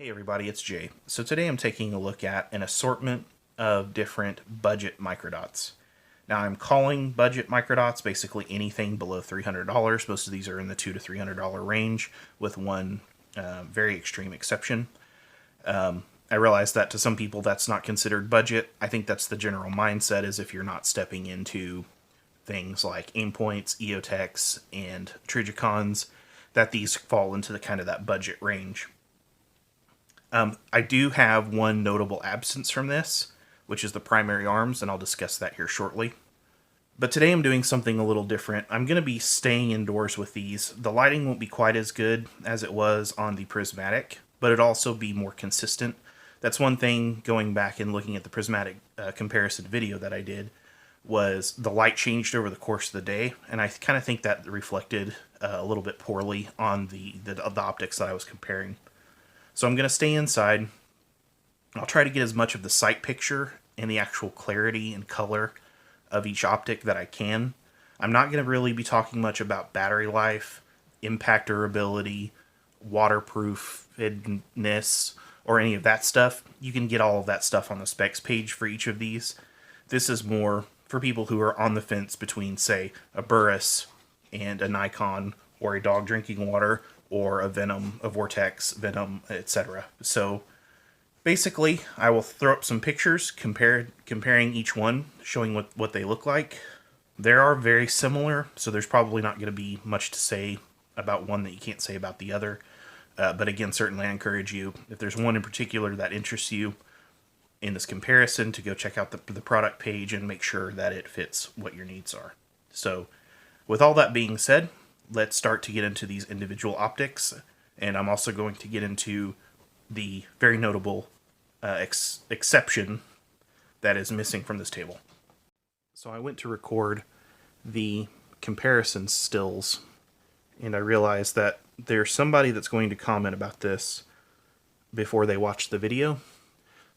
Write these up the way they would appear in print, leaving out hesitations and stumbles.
Hey everybody, it's Jay. So today I'm taking a look at an assortment of different budget microdots. Now I'm calling budget microdots basically anything below $300. Most of these are in the $200 to $300 range, with one very extreme exception. I realize that to some people that's not considered budget. I think that's the general mindset, is if you're not stepping into things like aim points, EOTechs, and Trijicons, that these fall into the kind of that budget range. I do have one notable absence from this, which is the primary arms, and I'll discuss that here shortly. But today I'm doing something a little different. I'm going to be staying indoors with these. The lighting won't be quite as good as it was on the prismatic, but it'll also be more consistent. That's one thing, going back and looking at the prismatic comparison video that I did, was the light changed over the course of the day, and I kind of think that reflected a little bit poorly on the optics that I was comparing. So I'm going to stay inside. I'll try to get as much of the sight picture and the actual clarity and color of each optic that I can. I'm not going to really be talking much about battery life, impact durability, waterproofness, or any of that stuff. You can get all of that stuff on the specs page for each of these. This is more for people who are on the fence between, say, a Burris and a Nikon, or a dog drinking water, or a Venom, a Vortex Venom, etc. So basically, I will throw up some pictures comparing each one, showing what they look like. They are very similar, so there's probably not going to be much to say about one that you can't say about the other. But again, certainly I encourage you, if there's one in particular that interests you in this comparison, to go check out the product page and make sure that it fits what your needs are. So with all that being said, let's start to get into these individual optics, and I'm also going to get into the very notable exception that is missing from this table. So I went to record the comparison stills, and I realized that there's somebody that's going to comment about this before they watch the video.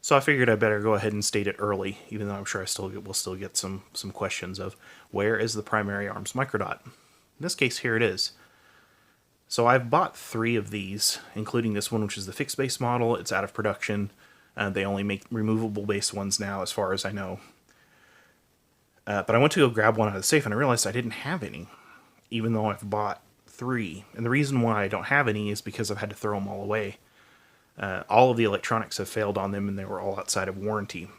So I figured I better go ahead and state it early, even though I'm sure we'll still get some questions of where is the primary arms microdot. In this case, here it is. So I've bought 3 of these, including this one, which is the fixed base model. It's out of production. They only make removable base ones now, as far as I know. But I went to go grab one out of the safe, and I realized I didn't have any, even though I've bought 3. And the reason why I don't have any is because I've had to throw them all away. All of the electronics have failed on them, and they were all outside of warranty.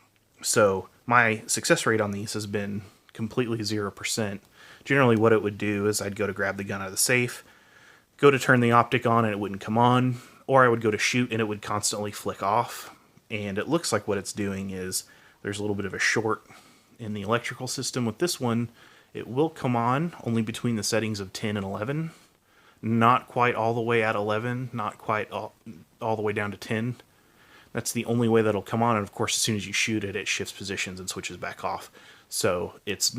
So my success rate on these has been completely 0%. Generally what it would do is I'd go to grab the gun out of the safe, go to turn the optic on and it wouldn't come on, or I would go to shoot and it would constantly flick off. And it looks like what it's doing is there's a little bit of a short in the electrical system. With this one, it will come on only between the settings of 10 and 11. Not quite all the way at 11, not quite all the way down to 10. That's the only way that'll come on, and of course as soon as you shoot it, it shifts positions and switches back off. So it's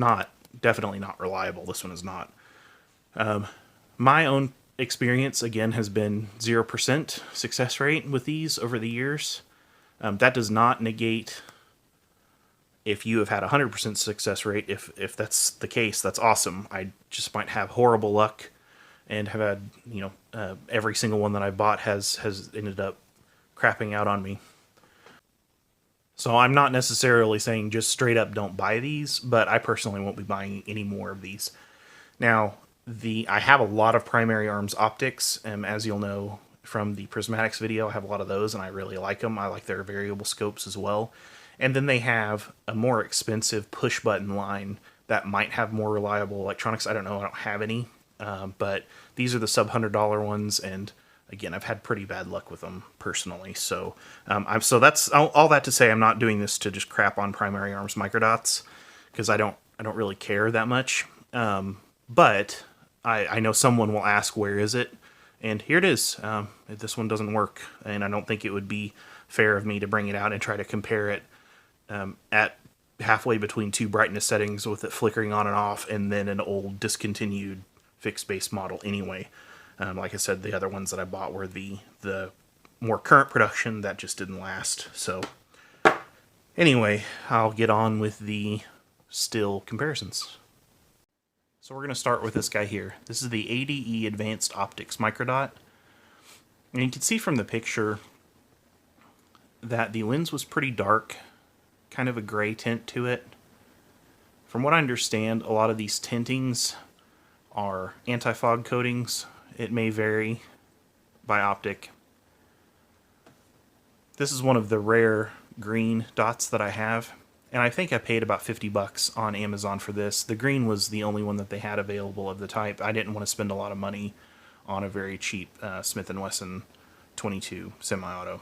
definitely not reliable. This one is not. My own experience, again, has been 0% success rate with these over the years. That does not negate if you have had 100% success rate. If that's the case, that's awesome. I just might have horrible luck and have had, every single one that I bought has ended up crapping out on me. So I'm not necessarily saying just straight up don't buy these, but I personally won't be buying any more of these. Now, I have a lot of primary arms optics, and as you'll know from the prismatics video, I have a lot of those, and I really like them. I like their variable scopes as well. And then they have a more expensive push button line that might have more reliable electronics. I don't know, I don't have any, but these are the sub-$100 ones, and again, I've had pretty bad luck with them personally. So so that's all that to say, I'm not doing this to just crap on primary arms microdots, because I don't really care that much. But I know someone will ask, where is it? And here it is. This one doesn't work, and I don't think it would be fair of me to bring it out and try to compare it at halfway between 2 brightness settings with it flickering on and off, and then an old discontinued fixed base model anyway. Like I said, the other ones that I bought were the more current production that just didn't last. So anyway, I'll get on with the still comparisons. So we're going to start with this guy here. This is the ADE Advanced Optics Microdot. And you can see from the picture that the lens was pretty dark, kind of a gray tint to it. From what I understand, a lot of these tintings are anti-fog coatings. It may vary by optic. This is one of the rare green dots that I have, and I think I paid about 50 bucks on Amazon for this. The green was the only one that they had available of the type. I didn't want to spend a lot of money on a very cheap Smith & Wesson 22 semi-auto.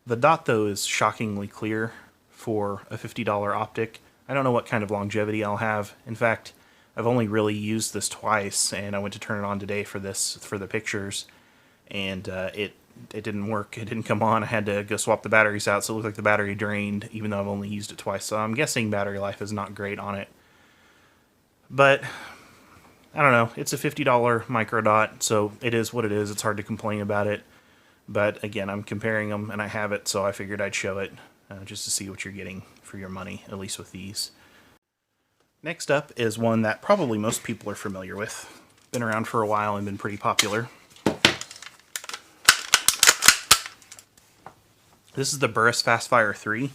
The dot, though, is shockingly clear for a $50 optic. I don't know what kind of longevity I'll have. In fact, I've only really used this twice, and I went to turn it on today for the pictures, and it didn't work. It didn't come on. I had to go swap the batteries out, so it looked like the battery drained, even though I've only used it twice. So I'm guessing battery life is not great on it. But I don't know. It's a $50 micro dot, so it is what it is. It's hard to complain about it. But again, I'm comparing them, and I have it, so I figured I'd show it just to see what you're getting for your money, at least with these. Next up is one that probably most people are familiar with. Been around for a while and been pretty popular. This is the Burris FastFire III.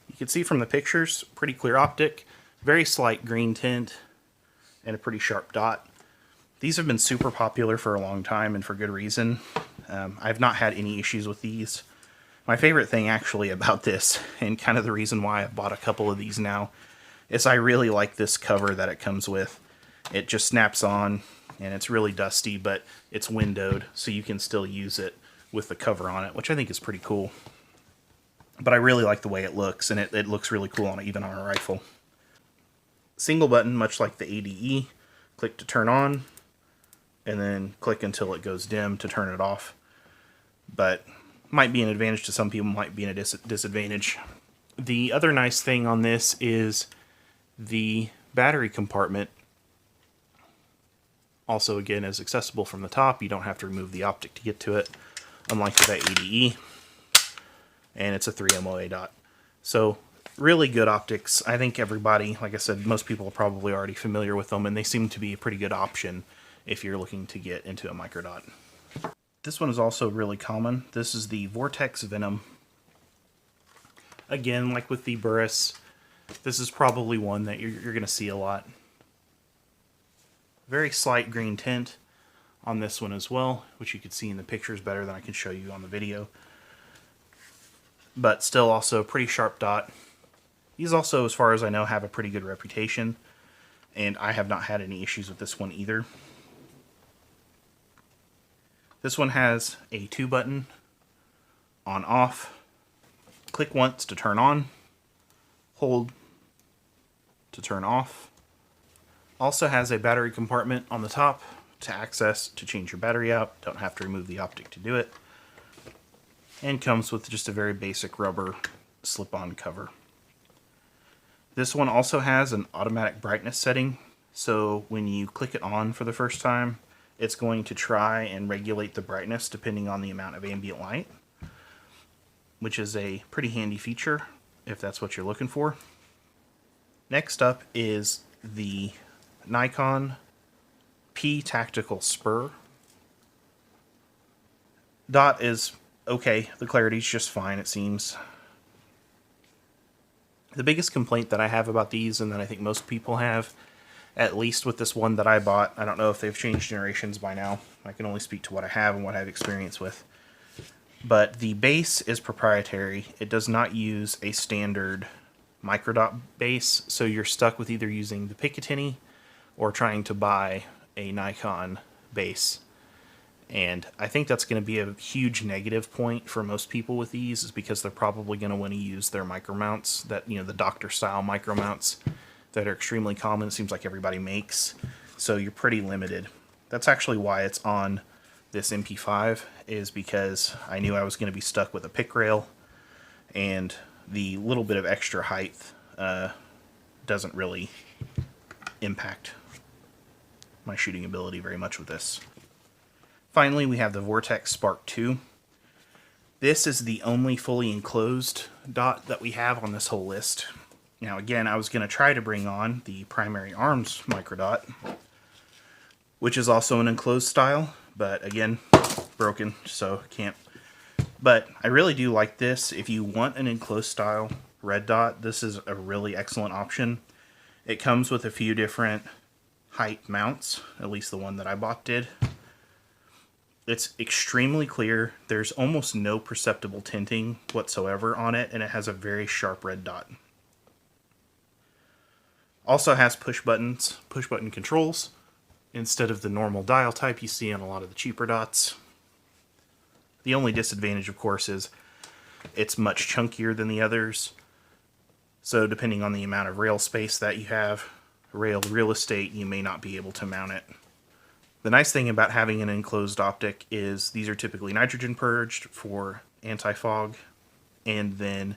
You can see from the pictures, pretty clear optic, very slight green tint, and a pretty sharp dot. These have been super popular for a long time, and for good reason. I've not had any issues with these. My favorite thing actually about this, and kind of the reason why I've bought a couple of these now, is I really like this cover that it comes with. It just snaps on, and it's really dusty, but it's windowed, so you can still use it with the cover on it, which I think is pretty cool. But I really like the way it looks, and it looks really cool even on a rifle. Single button, much like the ADE. Click to turn on, and then click until it goes dim to turn it off. But might be an advantage to some people, might be a disadvantage. The other nice thing on this is the battery compartment also, again, is accessible from the top. You don't have to remove the optic to get to it, unlike with that ADE. And it's a 3 MOA dot. So really good optics. I think everybody, like I said, most people are probably already familiar with them, and they seem to be a pretty good option if you're looking to get into a microdot. This one is also really common. This is the Vortex Venom. Again, like with the Burris, this is probably one that you're going to see a lot. Very slight green tint on this one as well, which you can see in the pictures better than I can show you on the video. But still also a pretty sharp dot. These also, as far as I know, have a pretty good reputation, and I have not had any issues with this one either. This one has a 2 button, on off. Click once to turn on, hold to turn off. Also has a battery compartment on the top to access to change your battery out. Don't have to remove the optic to do it. And comes with just a very basic rubber slip-on cover. This one also has an automatic brightness setting, so when you click it on for the first time, it's going to try and regulate the brightness depending on the amount of ambient light, which is a pretty handy feature if that's what you're looking for. Next up is the Nikon P-Tactical Spur. Dot is okay. The clarity's just fine, it seems. The biggest complaint that I have about these, and that I think most people have, at least with this one that I bought, I don't know if they've changed generations by now. I can only speak to what I have and what I have experience with. But the base is proprietary. It does not use a standard microdot base, so you're stuck with either using the Picatinny or trying to buy a Nikon base. And I think that's going to be a huge negative point for most people with these, is because they're probably going to want to use their micro mounts, that, you know, the doctor style micro mounts that are extremely common. It seems like everybody makes, so you're pretty limited. That's actually why it's on this MP5, is because I knew I was going to be stuck with a pick rail, and the little bit of extra height doesn't really impact my shooting ability very much with this. Finally, we have the Vortex Sparc-II. This is the only fully enclosed dot that we have on this whole list. Now again, I was going to try to bring on the primary arms microdot, which is also an enclosed style, but again, broken, so can't. But I really do like this. If you want an enclosed style red dot, this is a really excellent option. It comes with a few different height mounts, at least the one that I bought did. It's extremely clear. There's almost no perceptible tinting whatsoever on it, and it has a very sharp red dot. Also has push button controls instead of the normal dial type you see on a lot of the cheaper dots. The only disadvantage, of course, is it's much chunkier than the others. So depending on the amount of rail space that you have, real estate, you may not be able to mount it. The nice thing about having an enclosed optic is these are typically nitrogen purged for anti-fog, and then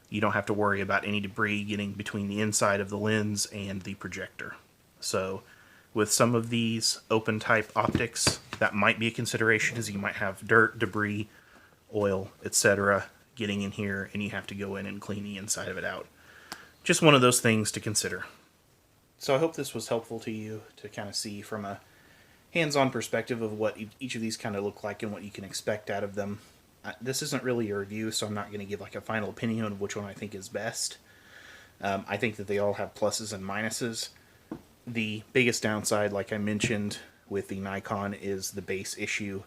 you don't have to worry about any debris getting between the inside of the lens and the projector. So with some of these open type optics, that might be a consideration, as you might have dirt, debris, oil, etc. getting in here, and you have to go in and clean the inside of it out. Just one of those things to consider. So I hope this was helpful to you to kind of see from a hands-on perspective of what each of these kind of look like and what you can expect out of them. This isn't really a review, so I'm not going to give like a final opinion of which one I think is best. I think that they all have pluses and minuses. The biggest downside, like I mentioned with the Nikon, is the base issue.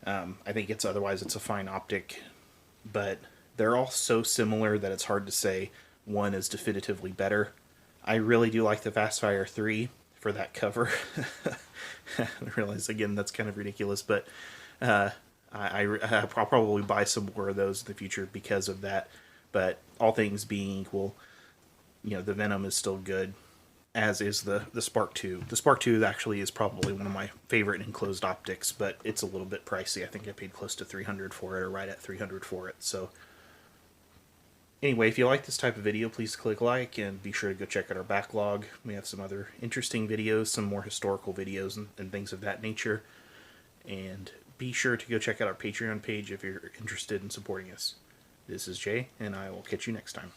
I think otherwise it's a fine optic, but they're all so similar that it's hard to say one is definitively better. I really do like the FastFire III for that cover. I realize, again, that's kind of ridiculous, but I'll probably buy some more of those in the future because of that. But all things being equal, the Venom is still good, as is the Sparc-II. The Sparc-II actually is probably one of my favorite enclosed optics, but it's a little bit pricey. I think I paid close to $300 for it, or right at $300 for it. So anyway, if you like this type of video, please click like and be sure to go check out our backlog. We have some other interesting videos, some more historical videos and things of that nature. And be sure to go check out our Patreon page if you're interested in supporting us. This is Jay, and I will catch you next time.